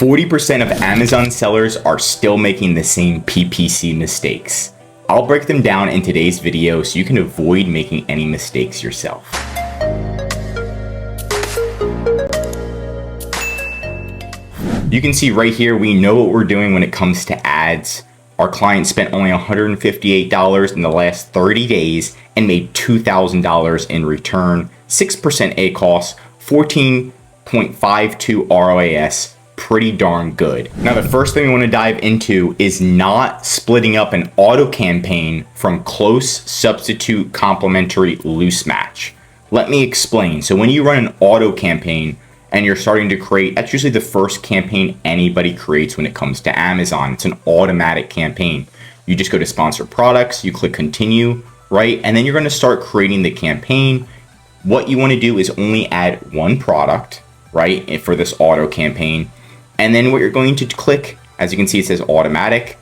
40% of Amazon sellers are still making the same PPC mistakes. I'll break them down in today's video so you can avoid making any mistakes yourself. You can see right here, we know what we're doing when it comes to ads. Our client spent only $158 in the last 30 days and made $2,000 in return, 6% ACoS, 14.52 ROAS. Pretty darn good. Now, the first thing we want to dive into is not splitting up an auto campaign from close, substitute, complementary, loose match. Let me explain. So when you run an auto campaign and you're starting to create, that's usually the first campaign anybody creates when it comes to Amazon. It's an automatic campaign. You just go to sponsor products, you click continue, right? And then you're going to start creating the campaign. What you want to do is only add one product, right, for this auto campaign. And then what you're going to click, as you can see, it says automatic.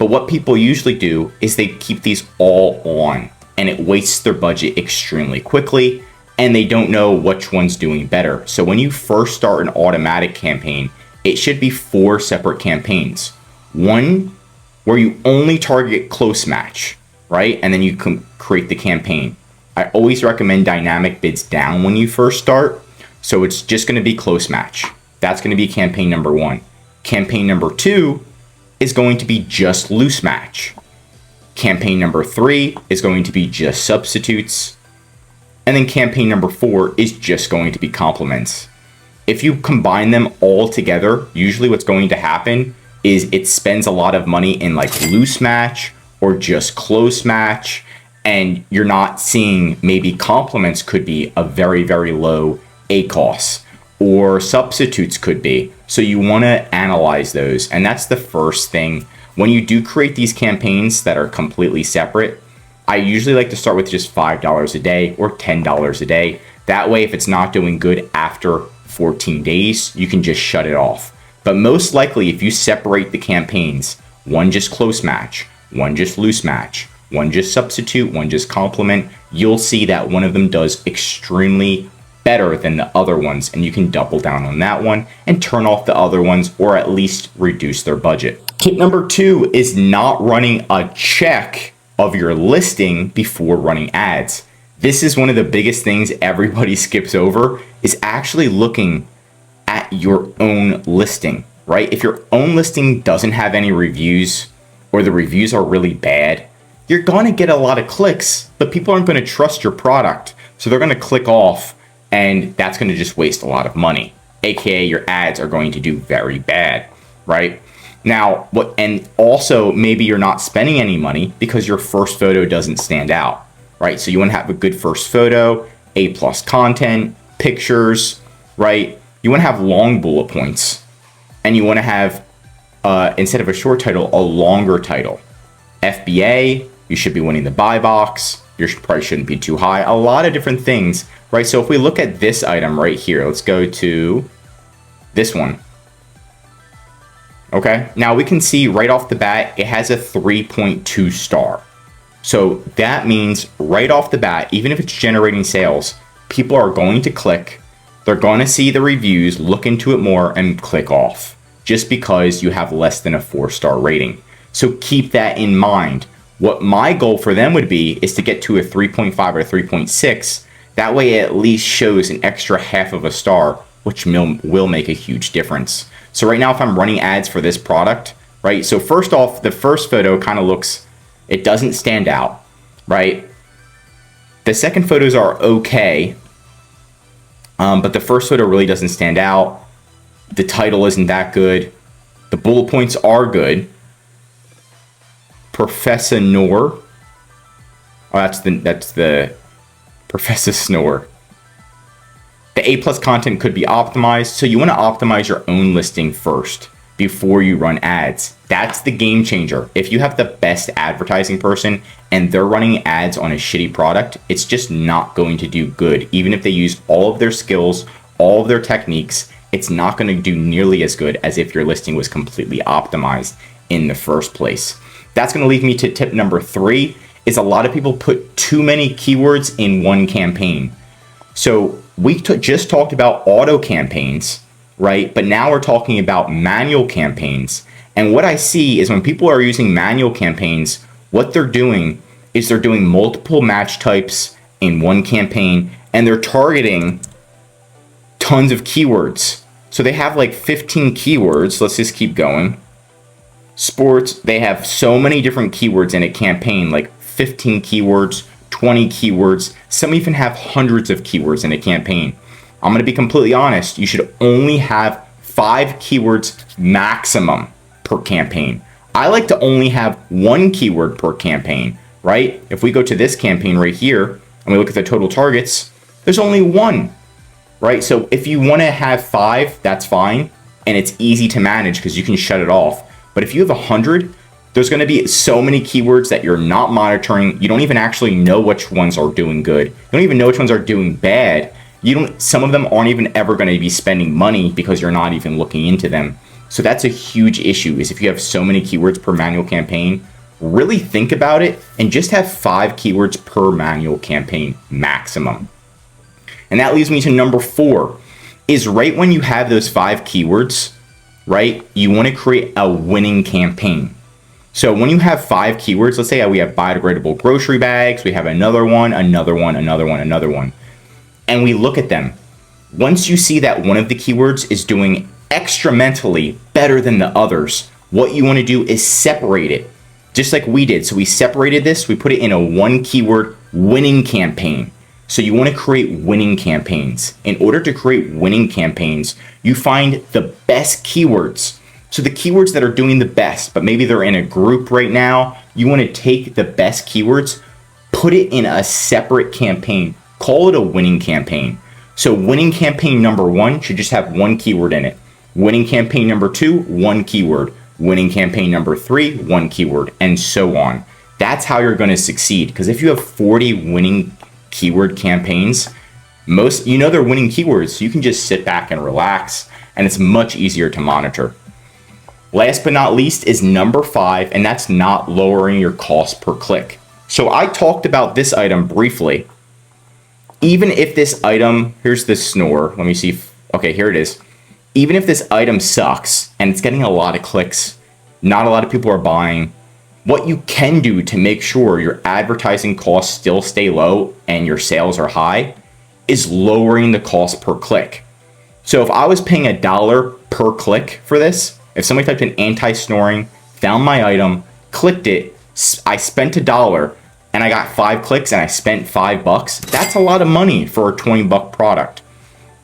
But what people usually do is they keep these all on, and it wastes their budget extremely quickly, and they don't know which one's doing better. So when you first start an automatic campaign, it should be 4 separate campaigns. One where you only target close match, right? And then you can create the campaign. I always recommend dynamic bids down when you first start. So it's just going to be close match. That's going to be campaign number 1. Campaign number 2 is going to be just loose match. Campaign number 3 is going to be just substitutes. And then campaign number 4 is just going to be complements. If you combine them all together, usually what's going to happen is it spends a lot of money in like loose match or just close match. And you're not seeing, maybe complements could be a very, very low ACoS. Or substitutes could be. So you want to analyze those. And that's the first thing. When you do create these campaigns that are completely separate, I usually like to start with just $5 a day or $10 a day. That way, if it's not doing good after 14 days, you can just shut it off. But most likely, if you separate the campaigns, one just close match, one just loose match, one just substitute, one just complement, you'll see that one of them does extremely better than the other ones, and you can double down on that one and turn off the other ones, or at least reduce their budget. Tip number 2 is not running a check of your listing before running ads. This is one of the biggest things everybody skips over, is actually looking at your own listing, right? If your own listing doesn't have any reviews, or the reviews are really bad, you're going to get a lot of clicks, but people aren't going to trust your product. So they're going to click off, and that's going to just waste a lot of money. AKA your ads are going to do very bad, right? Now, and also maybe you're not spending any money because your first photo doesn't stand out, right? So you want to have a good first photo, A+ content, pictures, right? You want to have long bullet points, and you want to have, instead of a short title, a longer title. FBA, you should be winning the buy box. Your price shouldn't be too high. A lot of different things, right? So if we look at this item right here, let's go to this one. Okay, now we can see right off the bat, it has a 3.2 star. So that means right off the bat, even if it's generating sales, people are going to click, they're going to see the reviews, look into it more, and click off, just because you have less than a 4-star rating. So keep that in mind. What my goal for them would be is to get to a 3.5 or 3.6. That way it at least shows an extra half of a star, which will make a huge difference. So right now, if I'm running ads for this product, right? So first off, the first photo kind of looks, it doesn't stand out, right? The second photos are okay, but the first photo really doesn't stand out. The title isn't that good. The bullet points are good. Professor Snore. Oh, that's the Professor Snore. The A+ content could be optimized, so you want to optimize your own listing first before you run ads. That's the game changer. If you have the best advertising person and they're running ads on a shitty product, it's just not going to do good. Even if they use all of their skills, all of their techniques, it's not going to do nearly as good as if your listing was completely optimized in the first place. That's going to lead me to tip number 3, is a lot of people put too many keywords in one campaign. So we just talked about auto campaigns, right? But now we're talking about manual campaigns. And what I see is when people are using manual campaigns, what they're doing is they're doing multiple match types in one campaign, and they're targeting tons of keywords. So they have like 15 keywords. Let's just keep going. Sports, they have so many different keywords in a campaign, like 15 keywords, 20 keywords. Some even have hundreds of keywords in a campaign. I'm going to be completely honest. You should only have 5 keywords maximum per campaign. I like to only have 1 keyword per campaign, right? If we go to this campaign right here and we look at the total targets, there's only 1, right? So if you want to have 5, that's fine. And it's easy to manage because you can shut it off. But if you have 100, there's going to be so many keywords that you're not monitoring. You don't even actually know which ones are doing good. You don't even know which ones are doing bad. Some of them aren't even ever going to be spending money because you're not even looking into them. So that's a huge issue, is if you have so many keywords per manual campaign, really think about it and just have 5 keywords per manual campaign maximum. And that leads me to number 4, is right when you have those 5 keywords, right, you want to create a winning campaign. So when you have 5 keywords, let's say we have biodegradable grocery bags, we have another one, another one, another one, another one, and we look at them. Once you see that one of the keywords is doing extramentally better than the others, what you want to do is separate it, just like we did. So we separated this, we put it in a 1 keyword winning campaign. So you want to create winning campaigns. In order to create winning campaigns, you find the best keywords. So the keywords that are doing the best, but maybe they're in a group right now, you want to take the best keywords, put it in a separate campaign, call it a winning campaign. So winning campaign number 1 should just have 1 keyword in it. Winning campaign number 2, 1 keyword. Winning campaign number 3, 1 keyword, and so on. That's how you're going to succeed. Because if you have 40 winning keyword campaigns, they're winning keywords, so you can just sit back and relax, and it's much easier to monitor. Last but not least is number 5, and that's not lowering your cost per click. So I talked about this item briefly. Even if this item, here's the snore, let me see, okay, here it is. Even if this item sucks and it's getting a lot of clicks, not a lot of people are buying, what you can do to make sure your advertising costs still stay low and your sales are high is lowering the cost per click. So if I was paying $1 per click for this, if somebody typed in anti-snoring, found my item, clicked it, I spent $1 and I got 5 clicks and I spent $5, that's a lot of money for a $20 product.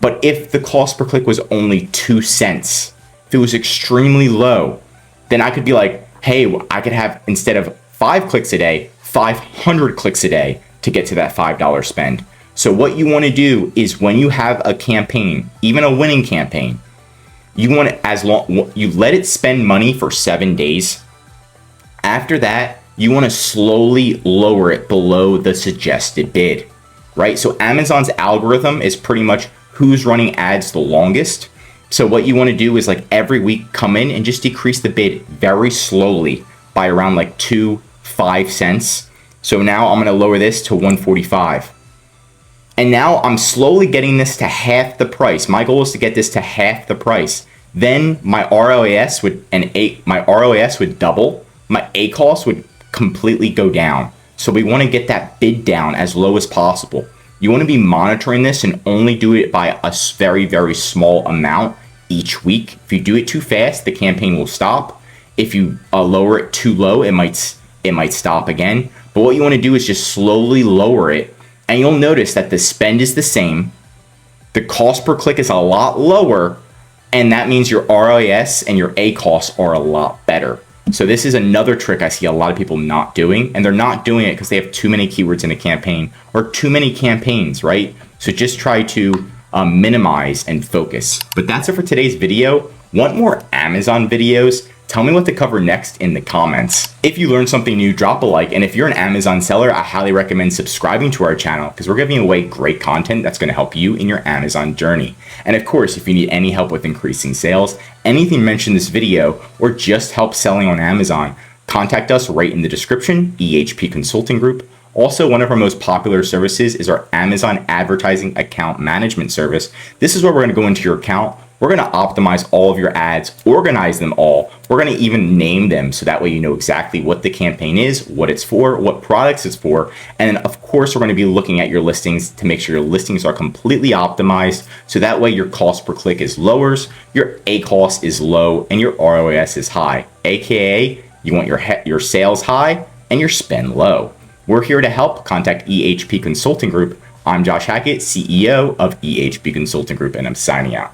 But if the cost per click was only 2 cents, if it was extremely low, then I could be like, hey, I could have, instead of 5 clicks a day, 500 clicks a day to get to that $5 spend. So what you want to do is when you have a campaign, even a winning campaign, you want to, you let it spend money for 7 days. After that, you want to slowly lower it below the suggested bid, right? So Amazon's algorithm is pretty much who's running ads the longest. So what you want to do is like every week come in and just decrease the bid very slowly by around like 5 cents. So now I'm going to lower this to 145. And now I'm slowly getting this to half the price. My goal is to get this to half the price. Then my ROAS would double. My ACoS would completely go down. So we want to get that bid down as low as possible. You want to be monitoring this and only do it by a very, very small amount each week. If you do it too fast, the campaign will stop. If you lower it too low, it might stop again. But what you want to do is just slowly lower it, and you'll notice that the spend is the same, the cost per click is a lot lower, and that means your ROAS and your ACoS are a lot better. So this is another trick I see a lot of people not doing, and they're not doing it because they have too many keywords in a campaign or too many campaigns, right? So just try to minimize and focus. But that's it for today's video. Want more Amazon videos? Tell me what to cover next in the comments. If you learned something new, drop a like. And if you're an Amazon seller, I highly recommend subscribing to our channel because we're giving away great content that's going to help you in your Amazon journey. And of course, if you need any help with increasing sales, anything mentioned in this video, or just help selling on Amazon, contact us right in the description, EHP Consulting Group. Also, one of our most popular services is our Amazon Advertising Account Management Service. This is where we're going to go into your account, We're going to optimize all of your ads, organize them all. We're going to even name them so that way you know exactly what the campaign is, what it's for, what products it's for. And then of course, we're going to be looking at your listings to make sure your listings are completely optimized. So that way your cost per click is lowers, your ACoS is low, and your ROAS is high. AKA, you want your sales high and your spend low. We're here to help. Contact EHP Consulting Group. I'm Josh Hackett, CEO of EHP Consulting Group, and I'm signing out.